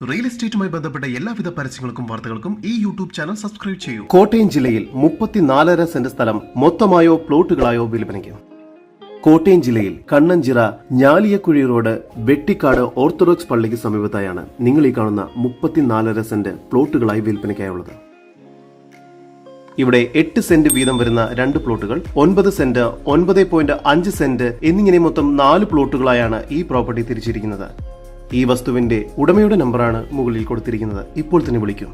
Real എസ്റ്റേറ്റുമായി ബന്ധപ്പെട്ട എല്ലാവിധ പരസ്യങ്ങൾക്കും വാർത്തകൾക്കും ഈ യൂട്യൂബ് ചാനൽ സബ്സ്ക്രൈബ് ചെയ്യൂ. കോട്ടയം ജില്ലയിൽ 34.5 സെന്റ് സ്ഥലം മൊത്തമായോ പ്ലോട്ടുകളായോ വിൽപ്പനയ്ക്ക്. കോട്ടയം ജില്ലയിൽ കണ്ണഞ്ചിറ ഞാലിയക്കുഴി റോഡ് വെട്ടിക്കാട് ഓർത്തഡോക്സ് പള്ളിക്ക് സമീപത്തായാണ് നിങ്ങൾ ഈ കാണുന്ന 34.5 സെന്റ് പ്ലോട്ടുകളായി വിൽപ്പനയ്ക്കായുള്ളത്. ഇവിടെ 8 സെന്റ് വീതം വരുന്ന 2 പ്ലോട്ടുകൾ, 9 സെന്റ്, 9.5 സെന്റ് എന്നിങ്ങനെ മൊത്തം 4 പ്ലോട്ടുകളായാണ് ഈ പ്രോപ്പർട്ടി തിരിച്ചിരിക്കുന്നത്. ഈ വസ്തുവിന്റെ ഉടമയുടെ നമ്പറാണ് മുകളിൽ കൊടുത്തിരിക്കുന്നത്. ഇപ്പോൾ തന്നെ വിളിക്കും.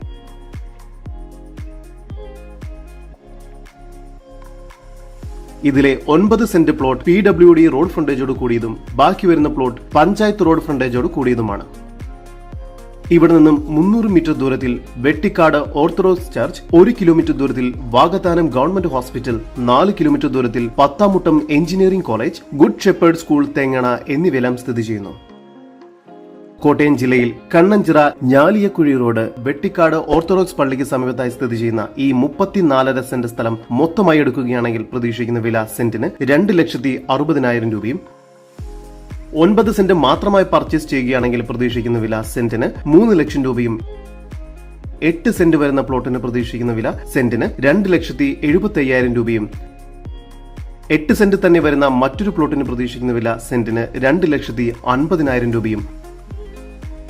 ഇതിലെ 9 സെന്റ് പ്ലോട്ട് PWD റോഡ് ഫ്രണ്ടേജോട് കൂടിയതും ബാക്കി വരുന്ന പ്ലോട്ട് പഞ്ചായത്ത് റോഡ് ഫ്രണ്ടേജോട് കൂടിയതുമാണ്. ഇവിടെ നിന്നും 300 മീറ്റർ ദൂരത്തിൽ വെട്ടിക്കാട് ഓർത്തഡോക്സ് ചർച്ച്, 1 കിലോമീറ്റർ ദൂരത്തിൽ വാകത്താനം ഗവൺമെന്റ് ഹോസ്പിറ്റൽ, 4 കിലോമീറ്റർ ദൂരത്തിൽ Pathamuttam engineering college, good shepherd school Thengana എന്നിവയെല്ലാം സ്ഥിതി ചെയ്യുന്നു. കോട്ടയം ജില്ലയിൽ കണ്ണഞ്ചിറ ഞാലിയക്കുഴി റോഡ് വെട്ടിക്കാട് ഓർത്തഡോക്സ് പള്ളിക്ക് സമീപത്തായി സ്ഥിതി ചെയ്യുന്ന ഈ 34.5 സെന്റ് സ്ഥലം മൊത്തമായി എടുക്കുകയാണെങ്കിൽ പ്രതീക്ഷിക്കുന്ന വില സെന്റിന് 2,60,000 രൂപയും, 9 സെന്റ് മാത്രമായി പർച്ചേസ് ചെയ്യുകയാണെങ്കിൽ പ്രതീക്ഷിക്കുന്ന വില സെന്റിന് 3 ലക്ഷം രൂപയും, 8 സെന്റ് വരുന്ന പ്ലോട്ടിന് പ്രതീക്ഷിക്കുന്ന വില സെന്റിന് 2,75,000 രൂപയും, 8 സെന്റ് തന്നെ വരുന്ന മറ്റൊരു പ്ലോട്ടിന് പ്രതീക്ഷിക്കുന്ന വില സെന്റിന് 2,50,000 രൂപയും,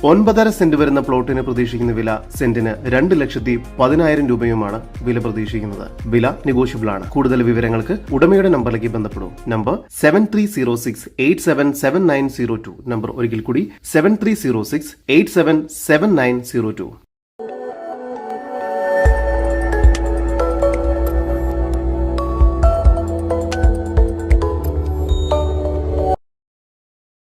9.5 സെന്റ് വരുന്ന പ്ലോട്ടിന് പ്രതീക്ഷിക്കുന്ന വില സെന്റിന് 2,10,000 രൂപയുമാണ് വില പ്രതീക്ഷിക്കുന്നത്. വില നെഗോഷ്യബിൾ ആണ്. കൂടുതൽ വിവരങ്ങൾക്ക് ഉടമയുടെ നമ്പറിലേക്ക് ബന്ധപ്പെടും. നമ്പർ 7306877902. നമ്പർ ഒരിക്കൽ കൂടി 7306877902.